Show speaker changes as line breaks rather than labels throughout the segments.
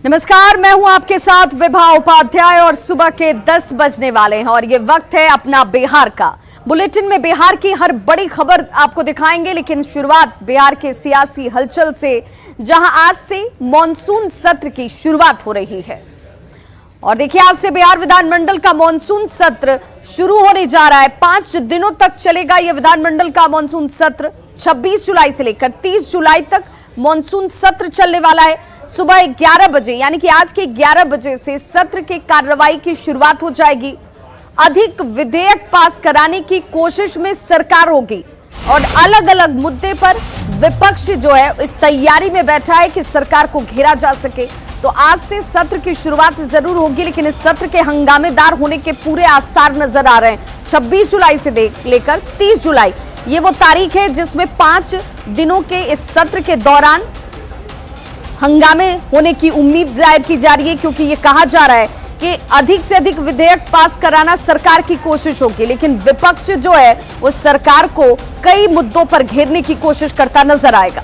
नमस्कार, मैं हूं आपके साथ विभा उपाध्याय और सुबह के 10 बजने वाले हैं और ये वक्त है अपना बिहार का। बुलेटिन में बिहार की हर बड़ी खबर आपको दिखाएंगे, लेकिन शुरुआत बिहार के सियासी हलचल से, जहां आज से मॉनसून सत्र की शुरुआत हो रही है। और देखिए, आज से बिहार विधानमंडल का मॉनसून सत्र शुरू होने जा रहा है। 5 दिनों तक चलेगा यह विधानमंडल का मॉनसून सत्र। 26 जुलाई से लेकर 30 जुलाई तक मॉनसून सत्र चलने वाला है। सुबह 11 बजे यानी कि आज के 11 बजे से सत्र के कार्रवाई की शुरुआत हो जाएगी। अधिक विधेयक पास कराने की कोशिश में सरकार होगी और अलग अलग मुद्दे पर विपक्ष जो है इस तैयारी में बैठा है कि सरकार को घेरा जा सके। तो आज से सत्र की शुरुआत जरूर होगी, लेकिन इस सत्र के हंगामेदार होने के पूरे आसार नजर आ रहे हैं। 26 जुलाई से लेकर 30 जुलाई ये वो तारीख है जिसमें 5 दिनों के इस सत्र के दौरान हंगामे होने की उम्मीद जाहिर की जा रही है, क्योंकि ये कहा जा रहा है कि अधिक से अधिक विधेयक पास कराना सरकार की कोशिश होगी, लेकिन विपक्ष जो है वो सरकार को कई मुद्दों पर घेरने की कोशिश करता नजर आएगा।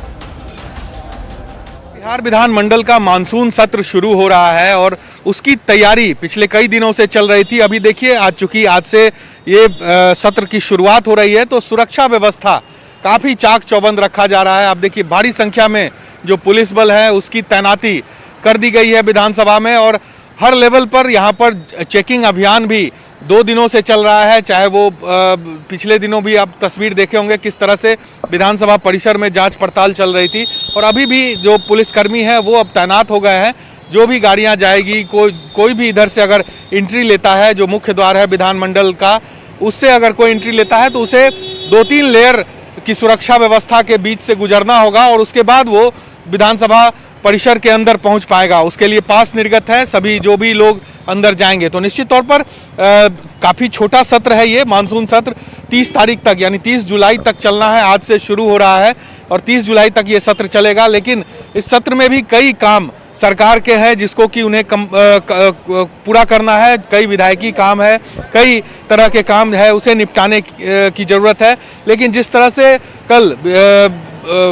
बिहार विधानमंडल का मानसून सत्र शुरू हो रहा है और उसकी तैयारी पिछले कई दिनों से चल रही थी। अभी देखिए, आज से ये सत्र की शुरुआत हो रही है, तो सुरक्षा व्यवस्था काफ़ी चाक चौबंद रखा जा रहा है। अब देखिए, भारी संख्या में जो पुलिस बल है उसकी तैनाती कर दी गई है विधानसभा में, और हर लेवल पर यहाँ पर चेकिंग अभियान भी 2 दिनों से चल रहा है। चाहे वो पिछले दिनों भी आप तस्वीर देखे होंगे किस तरह से विधानसभा परिसर में जांच पड़ताल चल रही थी, और अभी भी जो पुलिसकर्मी है वो अब तैनात हो गए हैं। जो भी गाड़ियां जाएगी, कोई भी इधर से अगर एंट्री लेता है, जो मुख्य द्वार है विधानमंडल का, उससे अगर कोई एंट्री लेता है तो उसे 2-3 लेयर की सुरक्षा व्यवस्था के बीच से गुजरना होगा और उसके बाद वो विधानसभा परिसर के अंदर पहुंच पाएगा। उसके लिए पास निर्गत है, सभी जो भी लोग अंदर जाएंगे। तो निश्चित तौर पर काफ़ी छोटा सत्र है ये मानसून सत्र। 30 तारीख तक यानी 30 जुलाई तक चलना है। आज से शुरू हो रहा है और 30 जुलाई तक ये सत्र चलेगा, लेकिन इस सत्र में भी कई काम सरकार के हैं जिसको कि उन्हें पूरा करना है। कई विधायकी काम है, कई तरह के काम है, उसे निपटाने की ज़रूरत है। लेकिन जिस तरह से कल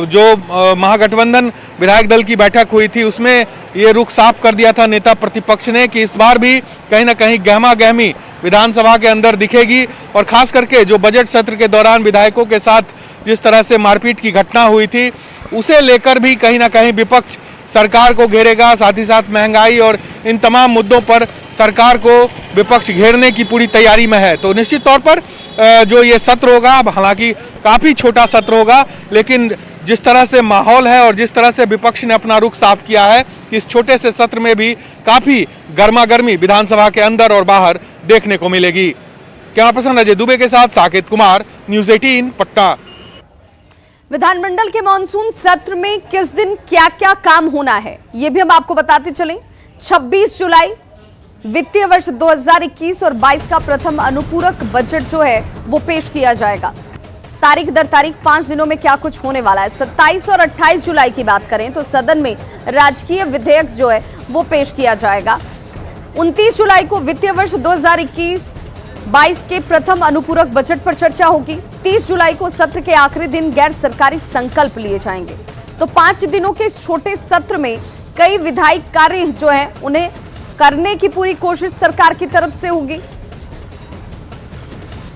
जो महागठबंधन विधायक दल की बैठक हुई थी, उसमें ये रुख साफ कर दिया था नेता प्रतिपक्ष ने कि इस बार भी कहीं ना कहीं गहमा गहमी विधानसभा के अंदर दिखेगी, और खास करके जो बजट सत्र के दौरान विधायकों के साथ जिस तरह से मारपीट की घटना हुई थी, उसे लेकर भी कहीं ना कहीं विपक्ष सरकार को घेरेगा। साथ ही साथ महंगाई और इन तमाम मुद्दों पर सरकार को विपक्ष घेरने की पूरी तैयारी में है। तो निश्चित तौर पर जो ये सत्र होगा, हालांकि काफ़ी छोटा सत्र होगा, लेकिन जिस तरह से माहौल है और जिस तरह से विपक्ष ने अपना रुख साफ किया है, इस छोटे से सत्र में भी काफ़ी गर्मा गर्मी विधानसभा के अंदर और बाहर देखने को मिलेगी। कैमरा पर्सन अजय दुबे के साथ साकेत कुमार, न्यूज़ 18 पटना।
विधानमंडल के मॉनसून सत्र में किस दिन क्या क्या काम होना है, ये भी हम आपको बताते चलें। 26 जुलाई वित्तीय वर्ष 2021 और 22 का प्रथम अनुपूरक बजट जो है वो पेश किया जाएगा। तारीख दर तारीख 5 दिनों में क्या कुछ होने वाला है। 27 और 28 जुलाई की बात करें तो सदन में राजकीय विधेयक जो है वो पेश किया जाएगा। 29 जुलाई को वित्तीय वर्ष 2021-22 के प्रथम अनुपूरक बजट पर चर्चा होगी। 30 जुलाई को सत्र के आखिरी दिन गैर सरकारी संकल्प लिए जाएंगे। तो 5 दिनों के छोटे सत्र में कई विधायी कार्य जो है उन्हें करने की पूरी कोशिश सरकार की तरफ से होगी।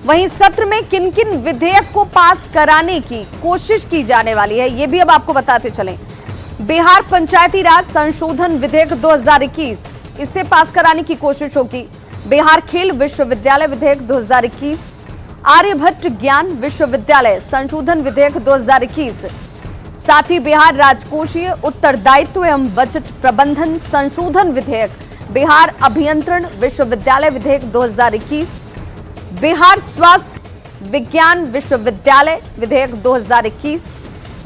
वहीं सत्र में किन किन विधेयक को पास कराने की कोशिश की जाने वाली है, ये भी अब आपको बताते चलें। बिहार पंचायती राज संशोधन विधेयक 2021, इसे पास कराने की कोशिश होगी। बिहार खेल विश्वविद्यालय विधेयक 2021, आर्यभट्ट ज्ञान विश्वविद्यालय संशोधन विधेयक 2021, साथ ही बिहार राजकोषीय उत्तरदायित्व एवं बजट प्रबंधन संशोधन विधेयक, बिहार अभियंत्रण विश्वविद्यालय विधेयक 2021, बिहार स्वास्थ्य विज्ञान विश्वविद्यालय विधेयक 2021,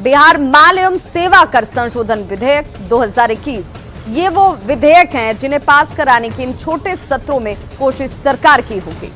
बिहार माल एवं सेवा कर संशोधन विधेयक 2021। ये वो विधेयक हैं जिन्हें पास कराने की इन छोटे सत्रों में कोशिश सरकार की होगी।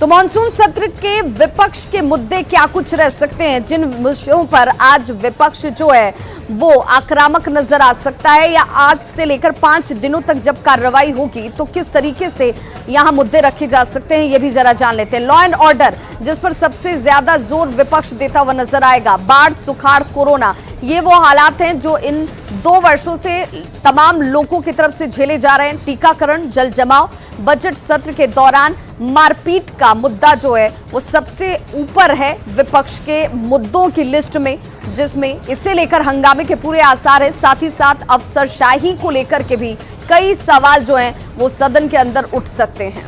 तो मॉनसून सत्र के विपक्ष के मुद्दे क्या कुछ रह सकते हैं, जिन विषयों पर आज विपक्ष जो है वो आक्रामक नजर आ सकता है, या आज से लेकर 5 दिनों तक जब कार्रवाई होगी तो किस तरीके से यहां मुद्दे रखे जा सकते हैं, ये भी जरा जान लेते हैं। लॉ एंड ऑर्डर, जिस पर सबसे ज्यादा जोर विपक्ष देता हुआ नजर आएगा। बाढ़, सुखाड़, कोरोना, ये वो हालात हैं जो इन 2 वर्षों से तमाम लोगों की तरफ से झेले जा रहे हैं। टीकाकरण, जल जमाव, बजट सत्र के दौरान मारपीट का मुद्दा जो है वो सबसे ऊपर है विपक्ष के मुद्दों की लिस्ट में, जिसमें इसे लेकर हंगामे के पूरे आसार है। साथ ही साथ अफसरशाही को लेकर के भी कई सवाल जो हैं वो सदन के अंदर उठ सकते हैं।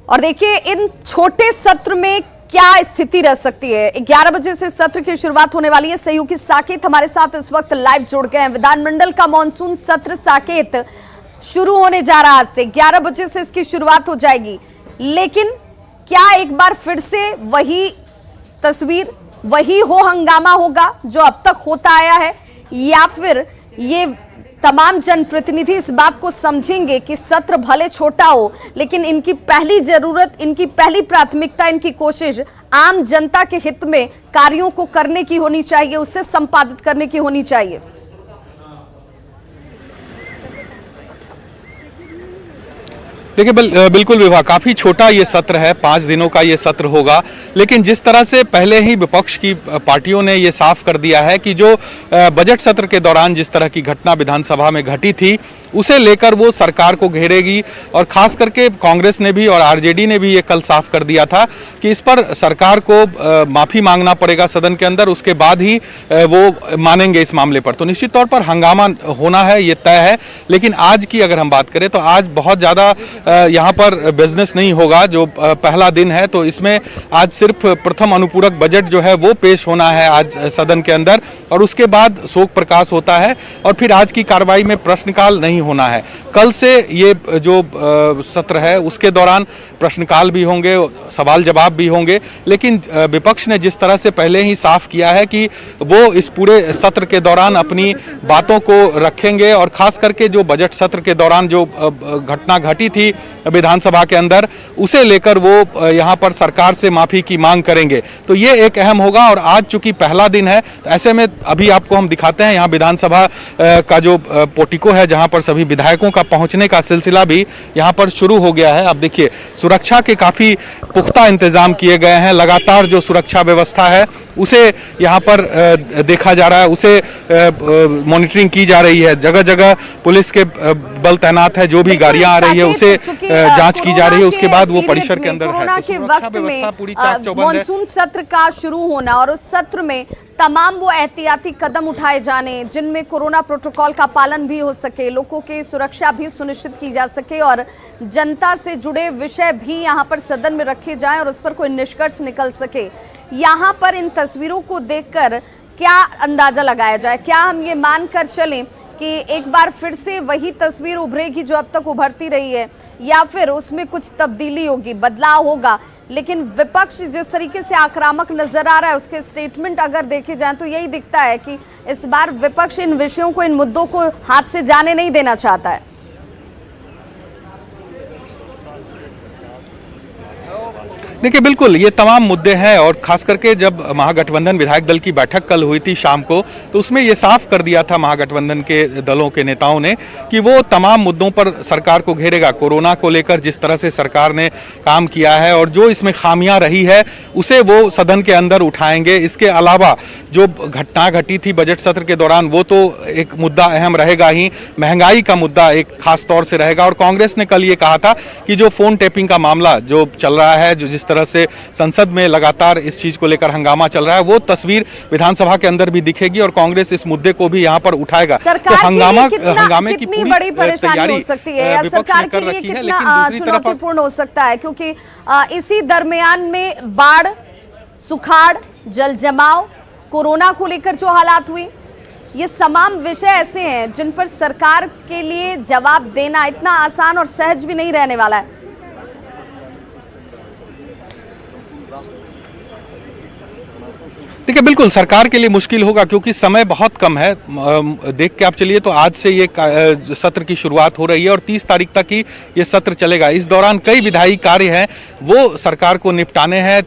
और देखिए, इन छोटे सत्र में क्या स्थिति रह सकती है। 11 बजे से सत्र की शुरुआत होने वाली है। सहयोगी साकेत हमारे साथ इस वक्त लाइव जुड़ गए हैं। विधानमंडल का मॉनसून सत्र साकेत शुरू होने जा रहा है। आज से 11 बजे से इसकी शुरुआत हो जाएगी, लेकिन क्या एक बार फिर से वही तस्वीर, वही हो हंगामा होगा जो अब तक होता आया है, या फिर ये तमाम जनप्रतिनिधि इस बात को समझेंगे कि सत्र भले छोटा हो, लेकिन इनकी पहली जरूरत, इनकी पहली प्राथमिकता, इनकी कोशिश आम जनता के हित में कार्यों को करने की होनी चाहिए, उससे संपादित करने की होनी चाहिए।
देखिए, बिल्कुल विभा, काफ़ी छोटा ये सत्र है, 5 दिनों का ये सत्र होगा, लेकिन जिस तरह से पहले ही विपक्ष की पार्टियों ने ये साफ कर दिया है कि जो बजट सत्र के दौरान जिस तरह की घटना विधानसभा में घटी थी, उसे लेकर वो सरकार को घेरेगी। और खास करके कांग्रेस ने भी और आरजेडी ने भी ये कल साफ कर दिया था कि इस पर सरकार को माफ़ी मांगना पड़ेगा सदन के अंदर, उसके बाद ही वो मानेंगे इस मामले पर। तो निश्चित तौर पर हंगामा होना है, ये तय है। लेकिन आज की अगर हम बात करें तो आज बहुत ज़्यादा यहाँ पर बिजनेस नहीं होगा। जो पहला दिन है तो इसमें आज सिर्फ प्रथम अनुपूरक बजट जो है वो पेश होना है आज सदन के अंदर, और उसके बाद शोक प्रकाश होता है, और फिर आज की कार्रवाई में प्रश्नकाल नहीं होना है। कल से ये जो सत्र है उसके दौरान प्रश्नकाल भी होंगे, सवाल जवाब भी होंगे, लेकिन विपक्ष ने जिस तरह से पहले ही साफ किया है कि वो इस पूरे सत्र के दौरान अपनी बातों को रखेंगे, और खास करके जो बजट सत्र के दौरान जो घटना घटी थी विधानसभा के अंदर, उसे लेकर वो यहाँ पर सरकार से माफी की मांग करेंगे। तो ये एक अहम होगा। और आज चूंकि पहला दिन है, तो ऐसे में अभी आपको हम दिखाते हैं यहाँ विधानसभा का जो पोर्टिको है, जहाँ पर सभी विधायकों का पहुँचने का सिलसिला भी यहाँ पर शुरू हो गया है। अब देखिए, सुरक्षा के काफ़ी पुख्ता इंतजाम किए गए हैं। लगातार जो सुरक्षा व्यवस्था है उसे यहाँ पर देखा जा रहा है, उसे मॉनिटरिंग की जा रही है। जगह जगह पुलिस के बल तैनात है, जो भी गाड़ियां आ रही है उसे जांच की जा रही है, उसके बाद वो परिसर के अंदर है।
कोरोना के वक्त में मॉनसून सत्र का शुरू होना और उस सत्र में तमाम वो एहतियाती कदम उठाए जाने जिनमें कोरोना प्रोटोकॉल का पालन भी हो सके, लोगों की सुरक्षा भी सुनिश्चित की जा सके, और जनता से जुड़े विषय भी यहाँ पर सदन में रखे जाएं और उस पर कोई निष्कर्ष निकल सके। यहाँ पर इन तस्वीरों को देखकर क्या अंदाजा लगाया जाए? क्या हम ये मानकर चलें कि एक बार फिर से वही तस्वीर उभरेगी जो अब तक उभरती रही है, या फिर उसमें कुछ तब्दीली होगी, बदलाव होगा? लेकिन विपक्ष जिस तरीके से आक्रामक नजर आ रहा है, उसके स्टेटमेंट अगर देखे जाएं तो यही दिखता है कि इस बार विपक्ष इन विषयों को, इन मुद्दों को हाथ से जाने नहीं देना चाहता है।
देखिए, बिल्कुल ये तमाम मुद्दे हैं, और खास करके जब महागठबंधन विधायक दल की बैठक कल हुई थी शाम को, तो उसमें ये साफ कर दिया था महागठबंधन के दलों के नेताओं ने कि वो तमाम मुद्दों पर सरकार को घेरेगा। कोरोना को लेकर जिस तरह से सरकार ने काम किया है और जो इसमें खामियां रही है उसे वो सदन के अंदर उठाएंगे। इसके अलावा जो घटना घटी थी बजट सत्र के दौरान, वो तो एक मुद्दा अहम रहेगा ही। महंगाई का मुद्दा एक खास तौर से रहेगा। और कांग्रेस ने कल ये कहा था कि जो फोन टेपिंग का मामला जो चल रहा है, जो जिस तरह से संसद में लगातार इस चीज को लेकर हंगामा चल रहा है, वो तस्वीर विधानसभा के अंदर भी दिखेगी और कांग्रेस इस मुद्दे को भी यहाँ पर उठाएगा।
तो हंगामे की पूरी बड़ी परेशानी हो सकती है, या सरकार के लिए कितना चुनौतीपूर्ण हो सकता है, क्योंकि इसी दरमियान में बाढ़, सुखाड़, जल जमाव, कोरोना को लेकर जो हालात हुई, ये तमाम विषय ऐसे हैं जिन पर सरकार के लिए जवाब देना इतना आसान और सहज भी नहीं रहने वाला है।
देखिए बिल्कुल सरकार के लिए मुश्किल होगा क्योंकि समय बहुत कम है। देख के आप चलिए तो आज से ये सत्र की शुरुआत हो रही है और 30 तारीख तक ही ये सत्र चलेगा। इस दौरान कई विधायी कार्य हैं वो सरकार को निपटाने हैं,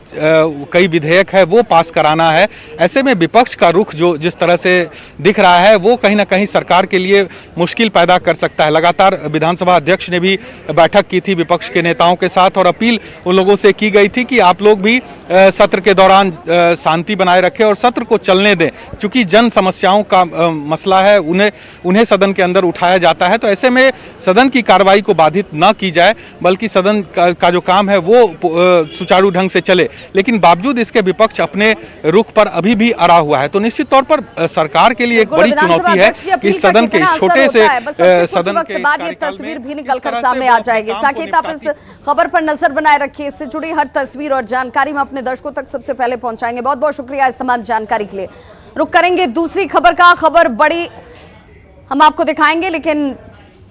कई विधेयक है वो पास कराना है। ऐसे में विपक्ष का रुख जो जिस तरह से दिख रहा है वो कहीं ना कहीं सरकार के लिए मुश्किल पैदा कर सकता है। लगातार विधानसभा अध्यक्ष ने भी बैठक की थी विपक्ष के नेताओं के साथ और अपील उन लोगों से की गई थी कि आप लोग भी सत्र के दौरान शांति बनाए रखें और सत्र को चलने दें। चूंकि जन समस्याओं का मसला है उन्हें सदन के अंदर उठाया जाता है, तो ऐसे में सदन की कार्रवाई को बाधित न की जाए बल्कि सदन का जो काम है वो सुचारू ढंग से चले। लेकिन बावजूद इसके विपक्ष अपने रुख पर अभी भी अड़ा हुआ है। तो निश्चित तौर पर सरकार के लिए एक बड़ी चुनौती है कि सदन के छोटे से सदन के
बाद ये तस्वीर भी निकलकर सामने आ जाएगी। साकेत, आप इस खबर पर नजर बनाए रखिए, इससे जुड़ी हर तस्वीर और जानकारी हम अपने दर्शकों तक सबसे पहले पहुंचाएंगे। बहुत बहुत शुक्रिया इस तमाम जानकारी के लिए। रुक करेंगे दूसरी खबर का, खबर बड़ी हम आपको दिखाएंगे, लेकिन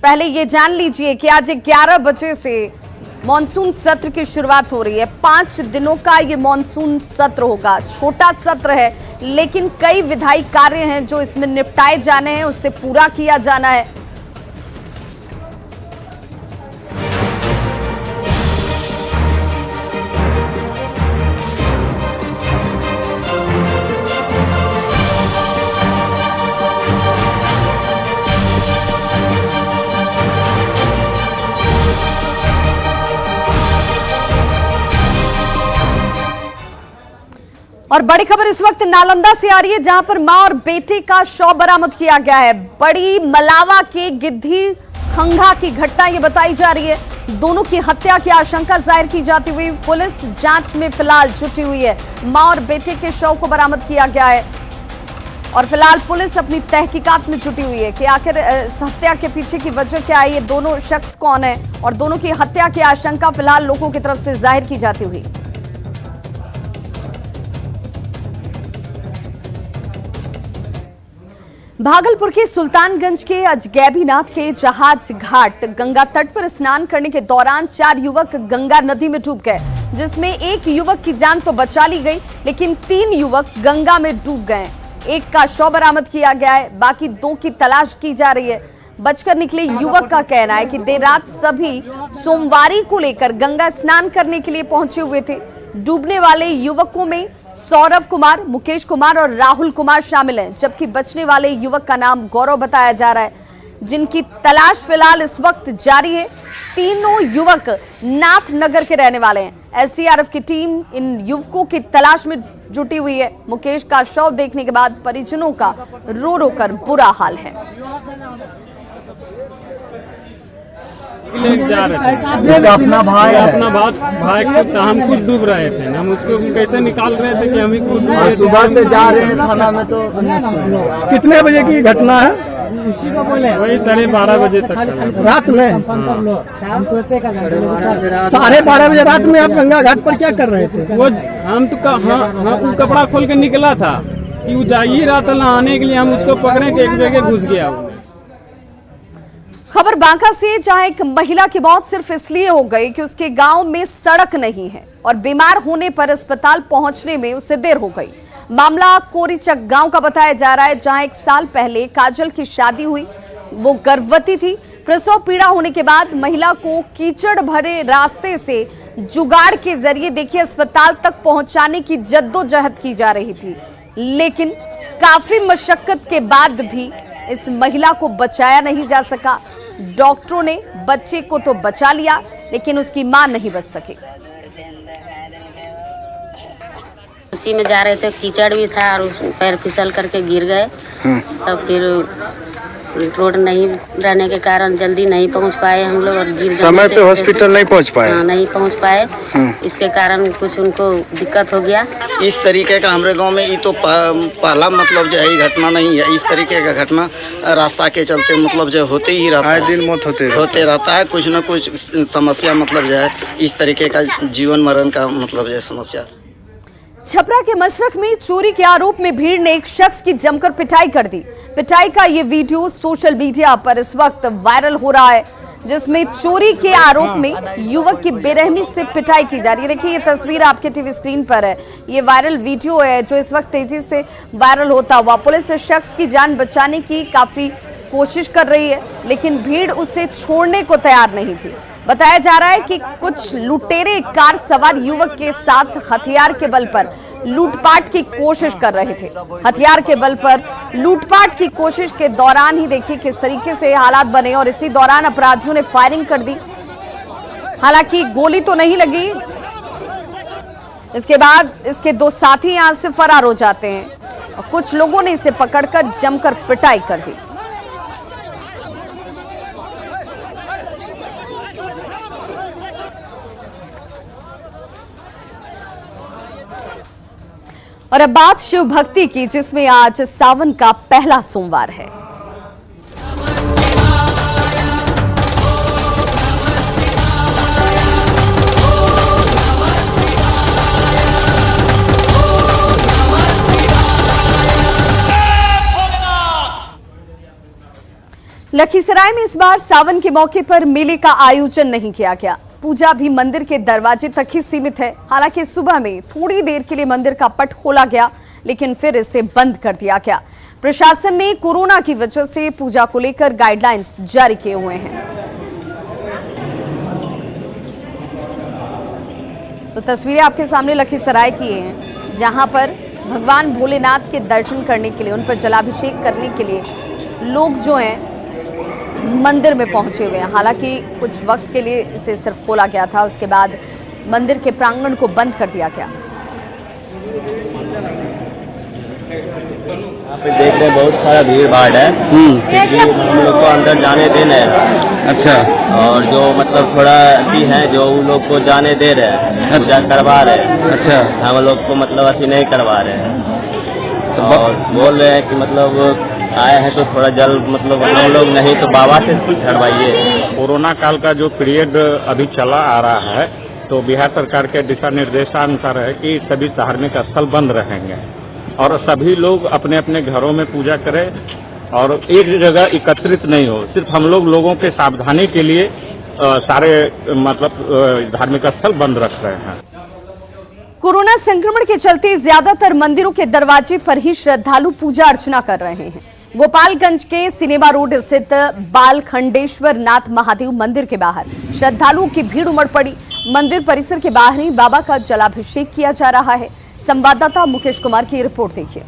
पहले ये जान लीजिए कि आज 11 बजे से मॉनसून सत्र की शुरुआत हो रही है। 5 दिनों का ये मॉनसून सत्र होगा। छोटा सत्र है लेकिन कई विधायी कार्य हैं जो इसमें निपटाए जाने हैं, उससे पूरा किया जाना है। और बड़ी खबर इस वक्त नालंदा से आ रही है जहां पर मां और बेटे का शव बरामद किया गया है। बड़ी मलावा के गिद्धी खंघा की घटना ये बताई जा रही है। दोनों की हत्या की आशंका जाहिर की जाती हुई पुलिस जांच में फिलहाल जुटी हुई है। मां और बेटे के शव को बरामद किया गया है और फिलहाल पुलिस अपनी तहकीकात में जुटी हुई है कि आखिर इस हत्या के पीछे की वजह क्या है, ये दोनों शख्स कौन है और दोनों की हत्या की आशंका फिलहाल लोगों की तरफ से जाहिर की जाती हुई। भागलपुर के सुल्तानगंज के अजगैबीनाथ के जहाज घाट गंगा तट पर स्नान करने के दौरान 4 युवक गंगा नदी में डूब गए, जिसमें एक युवक की जान तो बचा ली गई लेकिन 3 युवक गंगा में डूब गए। एक का शव बरामद किया गया है, बाकी 2 की तलाश की जा रही है। बचकर निकले युवक का कहना है कि देर रात सभी सोमवारी को लेकर गंगा स्नान करने के लिए पहुंचे हुए थे। डूबने वाले युवकों में सौरभ कुमार, मुकेश कुमार और राहुल कुमार शामिल हैं, जबकि बचने वाले युवक का नाम गौरव बताया जा रहा है, जिनकी तलाश फिलहाल इस वक्त जारी है। तीनों युवक नाथनगर के रहने वाले हैं। एसडीआरएफ की टीम इन युवकों की तलाश में जुटी हुई है। मुकेश का शव देखने के बाद परिजनों का रो रो कर बुरा हाल है।
जा रहे थे, अपना भाई हम खुद डूब रहे थे, हम उसको कैसे निकाल रहे थे कि हम ही खुद
सुबह से जा रहे हैं थाना में। तो
कितने बजे की घटना है?
वही 12:30 बजे तक
रात में। 12:30 बजे रात में आप गंगा घाट पर क्या कर रहे थे?
वो हम तो वो कपड़ा खोल के निकला था कि वो जा ही रहा था नहाने के लिए, हम उसको पकड़े के एक जगह घुस गया।
खबर बांका से, जहां एक महिला की मौत सिर्फ इसलिए हो गई कि उसके गांव में सड़क नहीं है और बीमार होने पर अस्पताल पहुंचने में उसे देर हो गई। मामला कोरीचक गांव का बताया जा रहा है, जहां 1 साल पहले काजल की शादी हुई। वो गर्भवती थी। प्रसव पीड़ा होने के बाद महिला को कीचड़ भरे रास्ते से जुगाड़ के जरिए देखिए अस्पताल तक पहुंचाने की जद्दोजहद की जा रही थी, लेकिन काफी मशक्कत के बाद भी इस महिला को बचाया नहीं जा सका। डॉक्टरों ने बच्चे को तो बचा लिया लेकिन उसकी मां नहीं बच सकी।
उसी में जा रहे थे, कीचड़ भी था और पैर फिसल करके गिर गए। तब फिर रोड नहीं रहने के कारण जल्दी नहीं पहुंच पाए हम लोग और गिर
समय पे हॉस्पिटल नहीं पहुंच पाए।
हाँ, नहीं पहुंच पाए। इसके कारण कुछ उनको दिक्कत हो गया।
इस तरीके का हमारे गांव में ये तो पहला मतलब जो है घटना नहीं है। इस तरीके का घटना रास्ता के चलते मतलब जो होते ही रहता है,
दिन मौत
होते रहता है। कुछ न कुछ समस्या मतलब जो है इस तरीके का जीवन मरण का मतलब जो है समस्या।
छपरा के मसरख में चोरी के आरोप में भीड़ ने एक शख्स की जमकर पिटाई कर दी। पिटाई का ये वीडियो सोशल मीडिया पर इस वक्त वायरल हो रहा है। जिसमें चोरी के आरोप में युवक की बेरहमी से पिटाई की जा रही है। देखिए ये तस्वीर आपके टीवी स्क्रीन पर है, ये वायरल वीडियो है जो इस वक्त तेजी से वायरल होता हुआ। पुलिस इस शख्स की जान बचाने की काफी कोशिश कर रही है, लेकिन भीड़ उसे छोड़ने को तैयार नहीं थी। बताया जा रहा है कि कुछ लुटेरे कार सवार युवक के साथ हथियार के बल पर लूटपाट की कोशिश कर रहे थे। हथियार के बल पर लूटपाट की कोशिश के दौरान ही देखिए किस तरीके से हालात बने और इसी दौरान अपराधियों ने फायरिंग कर दी। हालांकि गोली तो नहीं लगी। इसके बाद इसके दो साथी यहां से फरार हो जाते हैं और कुछ लोगों ने इसे पकड़कर जमकर पिटाई कर दी। और अब बात शिव भक्ति की, जिसमें आज सावन का पहला सोमवार है। लखीसराय में इस बार सावन के मौके पर मेले का आयोजन नहीं किया गया। पूजा भी मंदिर के दरवाजे तक ही सीमित है। हालांकि सुबह में थोड़ी देर के लिए मंदिर का पट खोला गया, लेकिन फिर इसे बंद कर दिया गया। प्रशासन ने कोरोना की वजह से पूजा को लेकर गाइडलाइंस जारी किए हुए हैं। तो तस्वीरें आपके सामने लखीसराय की हैं, जहां पर भगवान भोलेनाथ के दर्शन करने के लिए, उन पर जलाभिषेक करने के लिए लोग जो हैं मंदिर में पहुंचे हुए हैं। हालांकि कुछ वक्त के लिए इसे सिर्फ खोला गया था, उसके बाद मंदिर के प्रांगण को बंद कर दिया गया।
यहाँ पे देख रहे हैं बहुत सारा भीड़ भाड़ है, हम लोग को अंदर जाने देना है। अच्छा। और जो मतलब थोड़ा अति है जो उन लोग को जाने दे रहे हैं, पूजा करवा रहे हैं। अच्छा। हम लोग को मतलब अति नहीं करवा रहे हैं और बोल रहे हैं कि मतलब आए हैं तो थोड़ा जल मतलब हम लोग नहीं तो बाबा से चढ़वाइए।
कोरोना काल का जो पीरियड अभी चला आ रहा है, तो बिहार सरकार के दिशा निर्देशानुसार है कि सभी धार्मिक स्थल बंद रहेंगे और सभी लोग अपने अपने घरों में पूजा करें और एक जगह एकत्रित नहीं हो। सिर्फ हम लोगों के सावधानी के लिए सारे मतलब धार्मिक स्थल बंद रख रहे हैं।
कोरोना संक्रमण के चलते ज्यादातर मंदिरों के दरवाजे पर ही श्रद्धालु पूजा अर्चना कर रहे हैं। गोपालगंज के सिनेमा रोड स्थित बालखंडेश्वर नाथ महादेव मंदिर के बाहर श्रद्धालुओं की भीड़ उमड़ पड़ी। मंदिर परिसर के बाहर ही बाबा का जलाभिषेक किया जा रहा है। संवाददाता मुकेश कुमार की रिपोर्ट देखिए।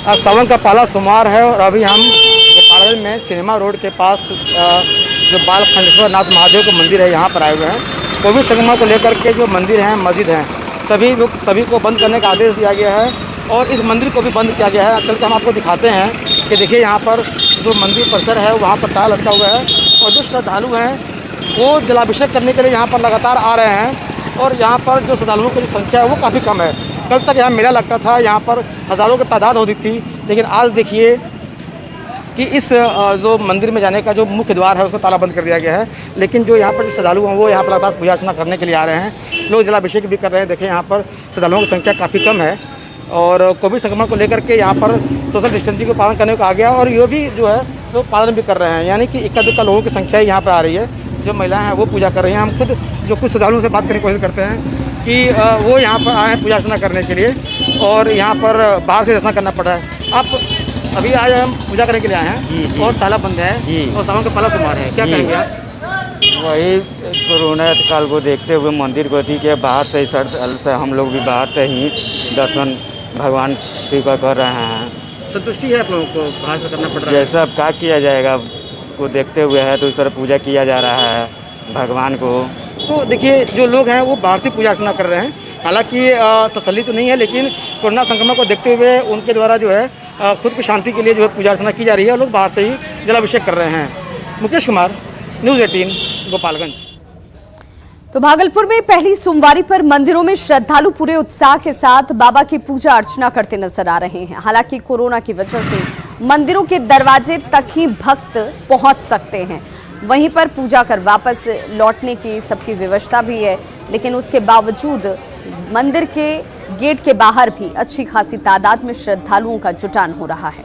आज सावन का पहला सोमवार है और अभी हम गोपालगंज में सिनेमा रोड के पास जो बालखंडेश्वर नाथ महादेव का मंदिर है, यहाँ पर आए हुए हैं। कोविड संक्रमण को लेकर के जो मंदिर हैं, मस्जिद हैं, सभी को बंद करने का आदेश दिया गया है और इस मंदिर को भी बंद किया गया है। चल के हम आपको दिखाते हैं कि देखिए यहाँ पर जो मंदिर परिसर है वहाँ पर ताला लटका हुआ है और जो श्रद्धालु हैं वो जलाभिषेक करने के लिए यहाँ पर लगातार आ रहे हैं और यहाँ पर जो श्रद्धालुओं की संख्या है वो काफ़ी कम है। कल तक यहाँ मेला लगता था, यहाँ पर हज़ारों की तादाद होती थी, लेकिन आज देखिए कि इस जो मंदिर में जाने का जो मुख्य द्वार है उसको ताला बंद कर दिया गया है। लेकिन जो यहाँ पर जो श्रद्धालु हैं वो यहाँ पर लगातार पूजा अर्चना करने के लिए आ रहे हैं। लोग जलाभिषेक भी कर रहे हैं। देखिए यहाँ पर श्रद्धालुओं की संख्या काफ़ी कम है और कोविड संक्रमण को लेकर के यहाँ पर सोशल डिस्टेंसिंग को पालन करने को आ गया और ये भी जो है वो पालन भी कर रहे हैं। यानी कि इक्का दुक्का लोगों की संख्या यहाँ पर आ रही है। जो महिलाएँ हैं वो पूजा कर रही हैं। हम खुद जो कुछ श्रद्धालुओं से बात करने की कोशिश करते हैं कि वो यहाँ पर आए हैं पूजा अर्चना करने के लिए और यहाँ पर बाहर से दर्शन करना पड़ रहा है। आप अभी आज हम पूजा करने के लिए आए हैं और ताला बंद है और सावन का पहला सोमवार है, क्या कहेंगे आप?
वही कोरोना काल को देखते हुए मंदिर को थी कि बाहर से ही हम लोग भी बाहर से ही दर्शन भगवान शिव का कर रहे हैं।
संतुष्टि है आप लोगों को बाहर से करना पड़ रहा है?
जैसा क्या किया जाएगा को देखते हुए है तो इस तरह पूजा किया जा रहा है भगवान को।
तो देखिए जो लोग हैं वो बाहर से पूजा अर्चना कर रहे हैं। हालांकि तसल्ली तो नहीं है, लेकिन कोरोना संक्रमण को देखते हुए उनके द्वारा जो है खुद की शांति के लिए जो है पूजा अर्चना की जा रही है और लोग बाहर से ही जलाभिषेक कर रहे हैं। मुकेश कुमार, न्यूज़ 18 गोपालगंज।
तो भागलपुर में पहली सोमवारी पर मंदिरों में श्रद्धालु पूरे उत्साह के साथ बाबा की पूजा अर्चना करते नजर आ रहे हैं। हालांकि कोरोना की वजह से मंदिरों के दरवाजे तक ही भक्त पहुंच सकते हैं। वहीं पर पूजा कर वापस लौटने की सबकी व्यवस्था भी है, लेकिन उसके बावजूद मंदिर के गेट के बाहर भी अच्छी खासी तादाद में श्रद्धालुओं का जुटान हो रहा है।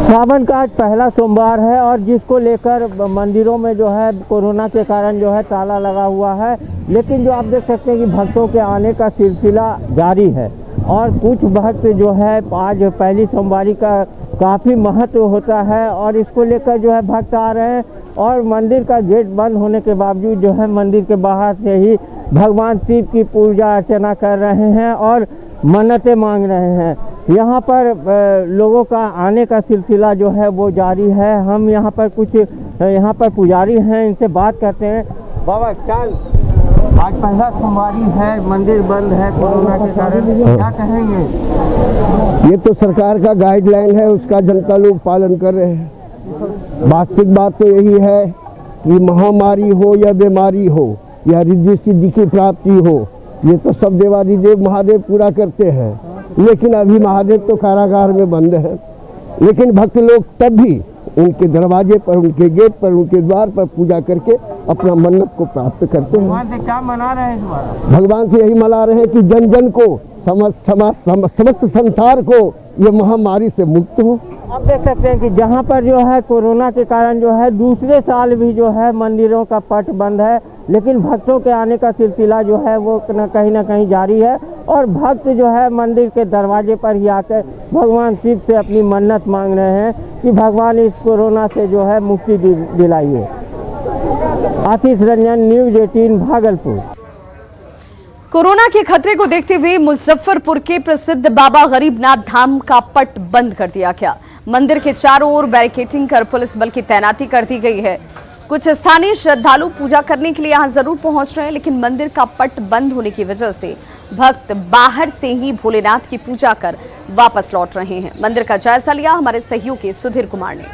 सावन का आज पहला सोमवार है और जिसको लेकर मंदिरों में जो है कोरोना के कारण जो है ताला लगा हुआ है, लेकिन जो आप देख सकते हैं कि भक्तों के आने का सिलसिला जारी है और कुछ भक्त जो है आज पहली सोमवारी का काफ़ी महत्व होता है और इसको लेकर जो है भक्त आ रहे हैं और मंदिर का गेट बंद होने के बावजूद जो है मंदिर के बाहर से ही भगवान शिव की पूजा अर्चना कर रहे हैं और मन्नतें मांग रहे हैं। यहाँ पर लोगों का आने का सिलसिला जो है वो जारी है। हम यहाँ पर कुछ यहाँ पर पुजारी हैं, इनसे बात करते हैं। बाबा क्या आज पहला सोमवारी है, मंदिर बंद है कोरोना के कारण, क्या कहेंगे?
ये तो सरकार का गाइडलाइन है, उसका जनता लोग पालन कर रहे हैं। वास्तविक बात तो यही है कि महामारी हो या बीमारी हो या रिद्धि सिद्धि की प्राप्ति हो, ये तो सब देवाधिदेव महादेव पूरा करते हैं। लेकिन अभी महादेव तो कारागार में बंद है, लेकिन भक्त लोग तब भी उनके दरवाजे पर, उनके गेट पर, उनके द्वार पर पूजा करके अपना मन्नत को प्राप्त करते हैं।
भगवान से क्या मना रहे हैं इस बार?
भगवान से यही मना रहे हैं कि जन जन को, समस्त संसार को ये महामारी से मुक्त हो।
आप देख सकते हैं कि जहाँ पर जो है कोरोना के कारण जो है दूसरे साल भी जो है मंदिरों का पट बंद है, लेकिन भक्तों के आने का सिलसिला जो है वो कहीं ना कहीं जारी है और भक्त जो है मंदिर के दरवाजे पर ही आकर भगवान शिव से अपनी मन्नत मांग रहे हैं कि भगवान इस कोरोना से जो है मुक्ति दिलाइए। आशीष रंजन, न्यूज़ 18 भागलपुर।
कोरोना के खतरे को देखते हुए मुजफ्फरपुर के प्रसिद्ध बाबा गरीबनाथ धाम का पट बंद कर दिया गया। मंदिर के चारों ओर बैरिकेडिंग कर पुलिस बल की तैनाती कर दी गई है। कुछ स्थानीय श्रद्धालु पूजा करने के लिए यहां जरूर पहुंच रहे हैं, लेकिन मंदिर का पट बंद होने की वजह से भक्त बाहर से ही भोलेनाथ की पूजा कर वापस लौट रहे हैं। मंदिर का जायजा लिया हमारे सहयोगी सुधीर कुमार ने।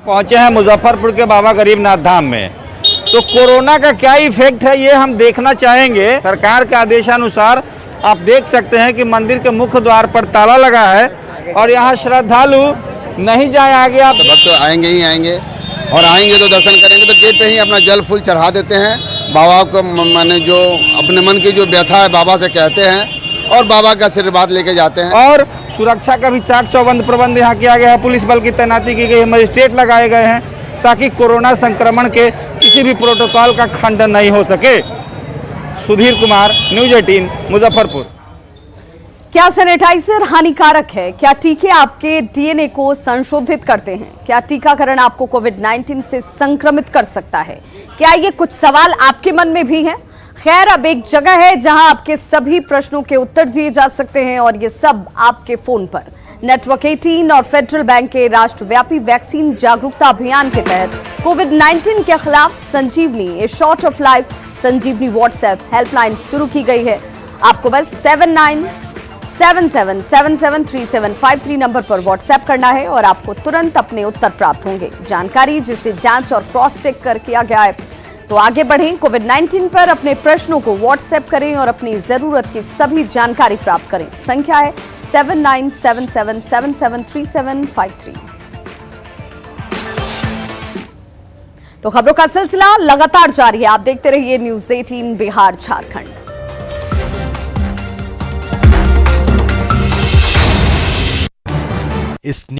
पहुंचे हैं मुजफ्फरपुर के बाबा गरीबनाथ धाम में, तो कोरोना का क्या इफेक्ट है ये हम देखना चाहेंगे। सरकार के आदेशानुसार आप देख सकते हैं कि मंदिर के मुख्य द्वार पर ताला लगा है और यहाँ श्रद्धालु नहीं जाए आगे। आप
भक्त तो आएंगे ही आएंगे और आएंगे तो दर्शन करेंगे, तो गेट पे ही अपना जल फूल चढ़ा देते हैं। बाबा को माने जो अपने मन की जो व्यथा है बाबा से कहते हैं और बाबा का आशीर्वाद लेके जाते हैं।
और सुरक्षा का भी चाक चौबंद प्रबंध यहाँ किया गया है। पुलिस बल की तैनाती की गई है, मजिस्ट्रेट लगाए गए हैं ताकि कोरोना संक्रमण के किसी भी प्रोटोकॉल का खंडन नहीं हो सके। सुधीर कुमार, न्यूज़ 18 मुजफ्फरपुर।
क्या सैनिटाइजर हानिकारक है? क्या टीके आपके डीएनए को संशोधित करते हैं? क्या टीकाकरण आपको कोविड-19 से संक्रमित कर सकता है? क्या ये कुछ सवाल आपके मन में भी हैं? खैर, अब एक जगह है जहां आपके सभी प्रश्नों के उत्तर दिए जा सकते हैं और ये सब आपके फोन पर। नेटवर्क 18 और फेडरल बैंक के राष्ट्रव्यापी वैक्सीन जागरूकता अभियान के तहत कोविड-19 के खिलाफ Sanjivani, a shot of life Sanjivani WhatsApp helpline शुरू की गई है। आपको बस 7977773753 नंबर पर व्हाट्सएप करना है और आपको तुरंत अपने उत्तर प्राप्त होंगे। जानकारी जिसे जांच और क्रॉस चेक कर किया गया है। तो आगे बढ़ें, कोविड-19 पर अपने प्रश्नों को व्हाट्सएप करें और अपनी जरूरत की सभी जानकारी प्राप्त करें। संख्या है 7977773753। तो खबरों का सिलसिला लगातार जारी है। आप देखते रहिए न्यूज़ 18 बिहार झारखंड।
इस